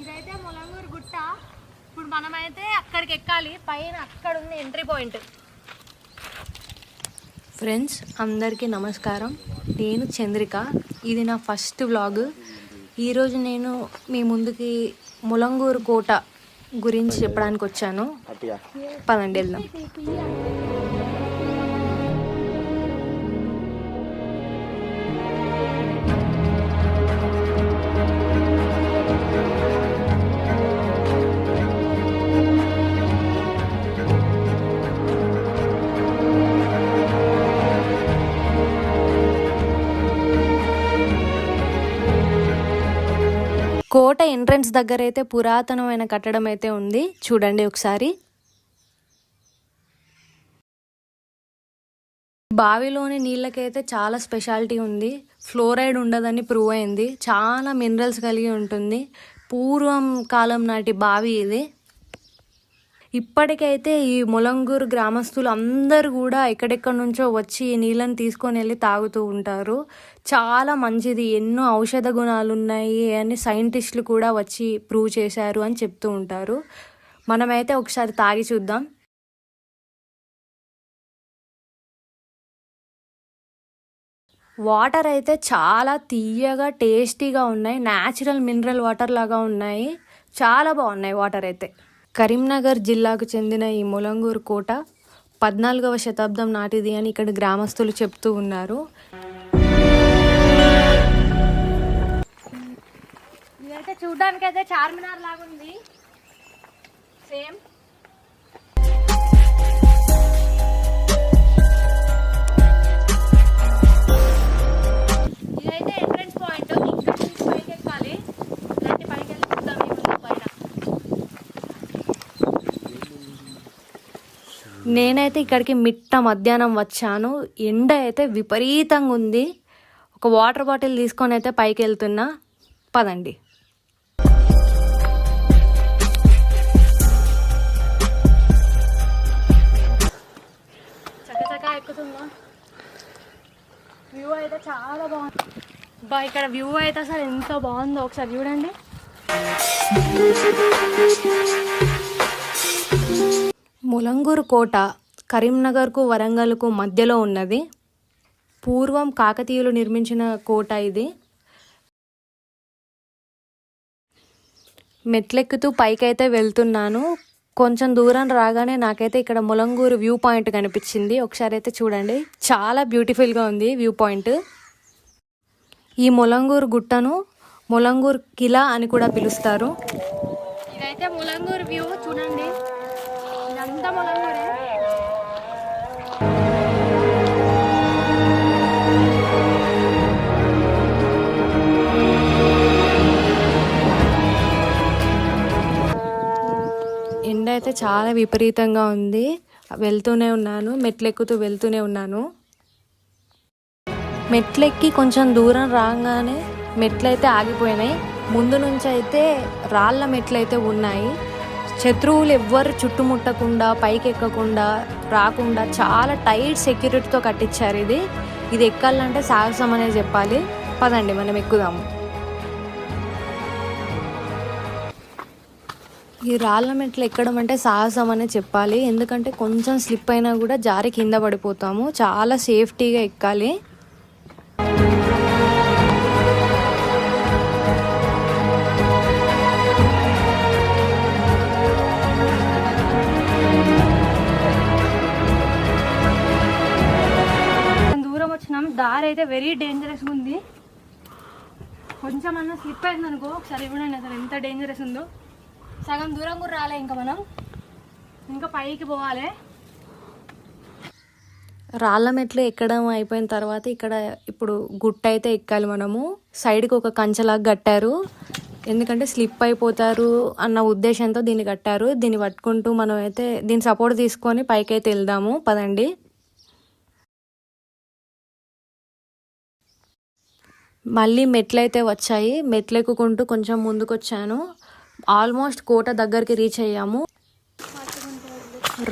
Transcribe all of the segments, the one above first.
ఇదైతే ములంగూరు గుట్ట. ఇప్పుడు మనమైతే అక్కడికి ఎక్కాలి. పైన అక్కడ ఉంది ఎంట్రీ పాయింట్. ఫ్రెండ్స్ అందరికీ నమస్కారం. నేను చంద్రిక. ఇది నా ఫస్ట్ వ్లాగ్. ఈరోజు నేను మీ ముందుకి ములంగూరు కోట గురించి చెప్పడానికి వచ్చాను. పదండి వెళ్దాం. కోట ఎంట్రన్స్ దగ్గర అయితే పురాతనమైన కట్టడం అయితే ఉంది, చూడండి ఒకసారి. బావిలోని నీళ్ళకైతే చాలా స్పెషాలిటీ ఉంది. ఫ్లోరైడ్ ఉండదని ప్రూవ్ అయింది. చాలా మినరల్స్ కలిగి ఉంటుంది. పూర్వం కాలం నాటి బావి ఇది. ఇప్పటికైతే ఈ ములంగూరు గ్రామస్తులు అందరూ కూడా ఎక్కడెక్కడి నుంచో వచ్చి ఈ నీళ్ళని తీసుకొని వెళ్ళి తాగుతూ ఉంటారు. చాలా మంచిది, ఎన్నో ఔషధ గుణాలు ఉన్నాయి అని సైంటిస్టులు కూడా వచ్చి ప్రూవ్ చేశారు అని చెప్తూ ఉంటారు. మనమైతే ఒకసారి తాగి చూద్దాం. వాటర్ అయితే చాలా తీయగా టేస్టీగా ఉన్నాయి. న్యాచురల్ మినరల్ వాటర్ లాగా ఉన్నాయి. చాలా బాగున్నాయి వాటర్ అయితే. కరీంనగర్ జిల్లాకు చెందిన ఈ ములంగూరు కోట 14వ శతాబ్దం నాటిది అని ఇక్కడ గ్రామస్తులు చెప్తూ ఉన్నారు. ఇదైతే చూడడానికి అయితే చార్మినార్ లాగా ఉంది. సేమ్ ఇదైతే ఎంట్రన్స్ పాయింట్. ఇక్కడ నుంచి పైకి ఎక్కాలి. ఇలాంటి పైకి వెళ్ళి చూద్దాం. పైన నేనైతే ఇక్కడికి మిట్ట మధ్యాహ్నం వచ్చాను. ఎండ అయితే విపరీతంగా ఉంది. ఒక వాటర్ బాటిల్ తీసుకొని అయితే పైకి వెళ్తున్నా. పదండి. చక్కచక్క ఎక్కుతున్నా. వ్యూ అయితే చాలా బాగుంది. ఇక్కడ వ్యూ అయితే అసలు ఎంత బాగుందో ఒకసారి చూడండి. ములంగూరు కోట కరీంనగర్కు వరంగల్కు మధ్యలో ఉన్నది. పూర్వం కాకతీయులు నిర్మించిన కోట ఇది. మెట్లెక్కుతూ పైకైతే వెళ్తున్నాను. కొంచెం దూరం రాగానే నాకైతే ఇక్కడ ములంగూరు వ్యూ పాయింట్ కనిపించింది. ఒకసారి అయితే చూడండి, చాలా బ్యూటిఫుల్గా ఉంది వ్యూ పాయింట్. ఈ ములంగూరు గుట్టను ములంగూరు కిలా అని కూడా పిలుస్తారు. ఇదైతే ములంగూరు వ్యూ చూడండి. ఇదంతా ములంగూరే. ఎండ అయితే చాలా విపరీతంగా ఉంది. వెళ్తూనే ఉన్నాను, మెట్లెక్కుతూ వెళ్తూనే ఉన్నాను. మెట్లెక్కి కొంచెం దూరం రాగానే మెట్లయితే ఆగిపోయినాయి. ముందు నుంచి అయితే రాళ్ళ మెట్లయితే ఉన్నాయి. శత్రువులు ఎవ్వరు చుట్టుముట్టకుండా పైకి ఎక్కకుండా రాకుండా చాలా టైట్ సెక్యూరిటీతో కట్టించారు. ఇది ఎక్కాలంటే సాహసం అనే చెప్పాలి. పదండి మనం ఎక్కుదాము. ఈ రాళ్ళ మెట్లు ఎక్కడం అంటే సాహసం అనే చెప్పాలి. ఎందుకంటే కొంచెం స్లిప్ అయినా కూడా జారి కింద పడిపోతాము. చాలా సేఫ్టీగా ఎక్కాలి. దూరం వచ్చినాం. దారి అయితే వెరీ డేంజరస్గా ఉంది. కొంచెం అన్న స్లిప్ అయింది అనుకో ఒకసారి చూడండి అసలు ఎంత డేంజరస్ ఉందో. సగం దూరం కూడా రాలే. మనం ఇంకా పైకి పోవాలి. రాళ్ళ మెట్లు ఎక్కడం అయిపోయిన తర్వాత ఇక్కడ ఇప్పుడు గుట్ట అయితే ఎక్కాలి మనము. సైడ్కి ఒక కంచెలాగా కట్టారు. ఎందుకంటే స్లిప్ అయిపోతారు అన్న ఉద్దేశంతో దీన్ని కట్టారు. దీన్ని పట్టుకుంటూ మనం అయితే దీని సపోర్ట్ తీసుకొని పైకి అయితే వెళ్దాము. పదండి. మళ్ళీ మెట్లు అయితే వచ్చాయి. మెట్లు ఎక్కుకుంటూ కొంచెం ముందుకు వచ్చాను. ఆల్మోస్ట్ కోట దగ్గరికి రీచ్ అయ్యాము.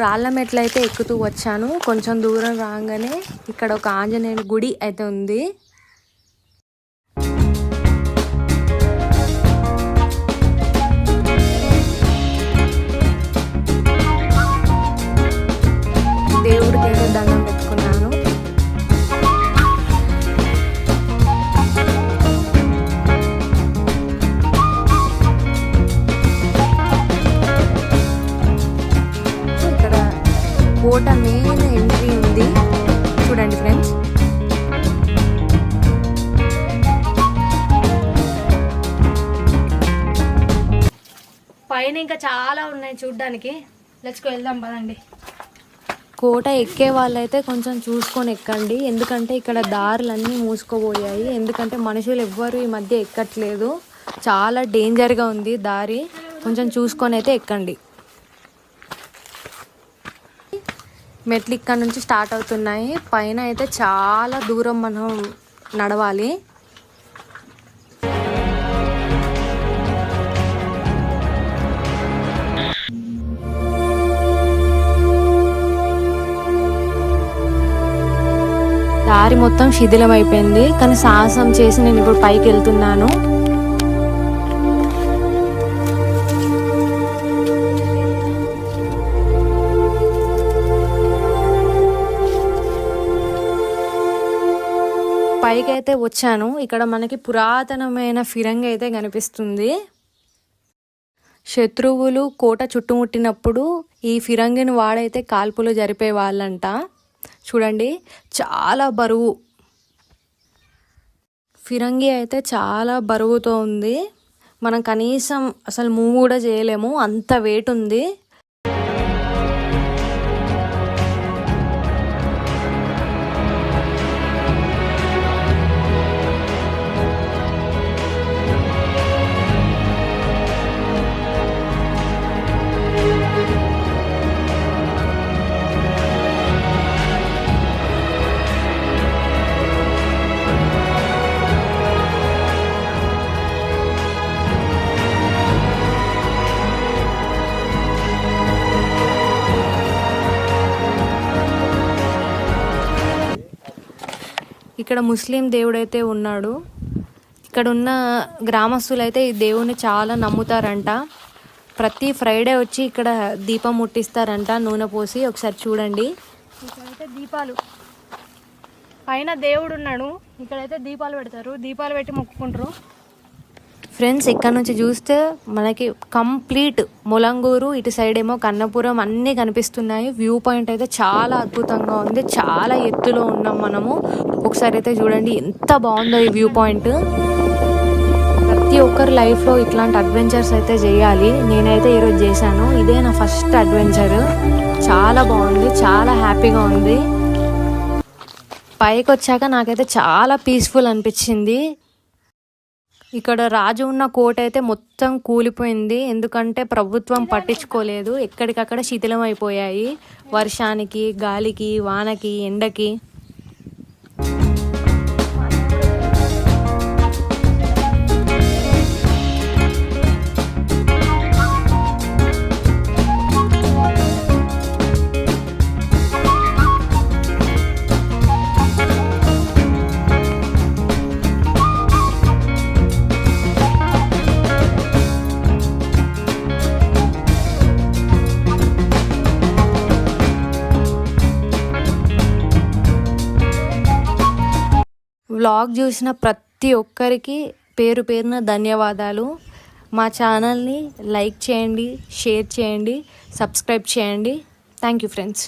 రాళ్ళ మెట్లు అయితే ఎక్కుతూ వచ్చాను. కొంచెం దూరం రాగానే ఇక్కడ ఒక ఆంజనేయుని గుడి అయితే ఉంది. కోట మెయిన్ ఎంట్రీ ఉంది, చూడండి ఫ్రెండ్స్. పైన ఇంకా చాలా ఉన్నాయి చూడ్డానికి. లెట్స్కి వెళ్దాం పదండి. కోట ఎక్కే వాళ్ళైతే కొంచెం చూసుకొని ఎక్కండి, ఎందుకంటే ఇక్కడ దారులన్నీ మూసుకుపోయాయి. ఎందుకంటే మనుషులు ఎవ్వరు ఈ మధ్య ఎక్కట్లేదు, చాలా డేంజర్గా ఉంది దారి. కొంచెం చూసుకొని అయితే ఎక్కండి. మెట్లు ఇక్కడ నుంచి స్టార్ట్ అవుతున్నాయి. పైన అయితే చాలా దూరం మనం నడవాలి. దారి మొత్తం శిథిలం అయిపోయింది, కానీ సాహసం చేసి నేను ఇప్పుడు పైకి వెళ్తున్నాను. పైకి అయితే వచ్చాను. ఇక్కడ మనకి పురాతనమైన ఫిరంగి అయితే కనిపిస్తుంది. శత్రువులు కోట చుట్టుముట్టినప్పుడు ఈ ఫిరంగిని వాడైతే కాల్పులు జరిపే వాళ్ళంట. చూడండి, చాలా బరువు ఫిరంగి అయితే చాలా బరువుతో ఉంది. మనం కనీసం అసలు మూవ్ కూడా చేయలేము, అంత వెయిట్ ఉంది. ఇక్కడ ముస్లిం దేవుడైతే ఉన్నాడు. ఇక్కడ ఉన్న గ్రామస్తులైతే ఈ దేవుని చాలా నమ్ముతారంట. ప్రతి ఫ్రైడే వచ్చి ఇక్కడ దీపం ముట్టిస్తారంట, నూనె పోసి. ఒకసారి చూడండి, ఇక్కడైతే దీపాలు, పైన దేవుడు ఉన్నాడు, ఇక్కడైతే దీపాలు పెడతారు, దీపాలు పెట్టి మొక్కుకుంటారు. ఫ్రెండ్స్, ఇక్కడ నుంచి చూస్తే మనకి కంప్లీట్ ములంగూరు, ఇటు సైడ్ ఏమో కన్నపురం అన్నీ కనిపిస్తున్నాయి. వ్యూ పాయింట్ అయితే చాలా అద్భుతంగా ఉంది, చాలా ఎత్తులో ఉన్నాం మనము. ఒకసారి అయితే చూడండి ఎంత బాగుందో ఈ వ్యూ పాయింట్. ప్రతి ఒక్కరి లైఫ్లో ఇట్లాంటి అడ్వెంచర్స్ అయితే చేయాలి. నేనైతే ఈరోజు చేశాను, ఇదే నా ఫస్ట్ అడ్వెంచర్. చాలా బాగుంది, చాలా హ్యాపీగా ఉంది. పైకి వచ్చాక నాకైతే చాలా పీస్ఫుల్ అనిపించింది. ఇక్కడ రాజు ఉన్న కోట అయితే మొత్తం కూలిపోయింది, ఎందుకంటే ప్రభుత్వం పట్టించుకోలేదు. ఎక్కడికక్కడ శిథిలం అయిపోయాయి వర్షానికి, గాలికి, వానకి, ఎండకి. వ్లాగ్ చూసిన ప్రతి ఒక్కరికి పేరు పేరున ధన్యవాదాలు. మా ఛానల్ని లైక్ చేయండి, షేర్ చేయండి, సబ్స్క్రైబ్ చేయండి. Thank you friends.